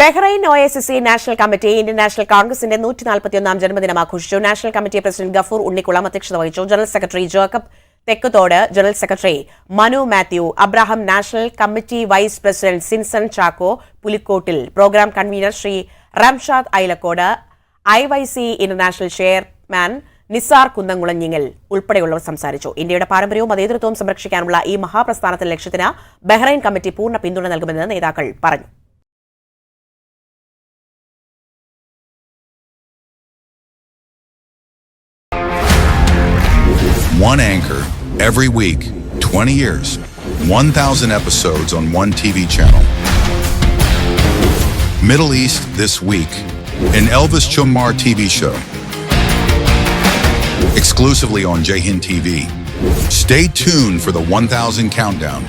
Bahrain OICC national committee Indian national കോൺഗ്രസിന്റെ 141 ജന്മദിനം ആഘോഷിച്ചു. National committee president Gafoor Unnikkulam അധ്യക്ഷത വഹിച്ചു. General secretary Jacob Thekkuthodu, general secretary Manu Mathew, Abraham, national committee vice president Sinson Chacko Pulikottil, programme convener Shri Ramshad Ailakkode, IYC international chairman Nisar Kunnamkulanjingal ഉൾപ്പെടെയുള്ളവർ സംസാരിച്ചു. ഇന്ത്യയുടെ പാരമ്പര്യവും മതേതരത്വവും സംരക്ഷിക്കാനുള്ള ഈ മഹാപ്രസ്ഥാനത്തിന്റെ ലക്ഷ്യത്തിന് ബഹ്റൈൻ കമ്മിറ്റി പൂർണ്ണ പിന്തുണ നൽകുമെന്ന് നേതാക്കൾ പറഞ്ഞു. One anchor, every week, 20 years, 1,000 episodes on one TV channel. Middle East This Week, an Elvis Chumar TV show. Exclusively on Jai Hind TV. Stay tuned for the 1,000 countdown.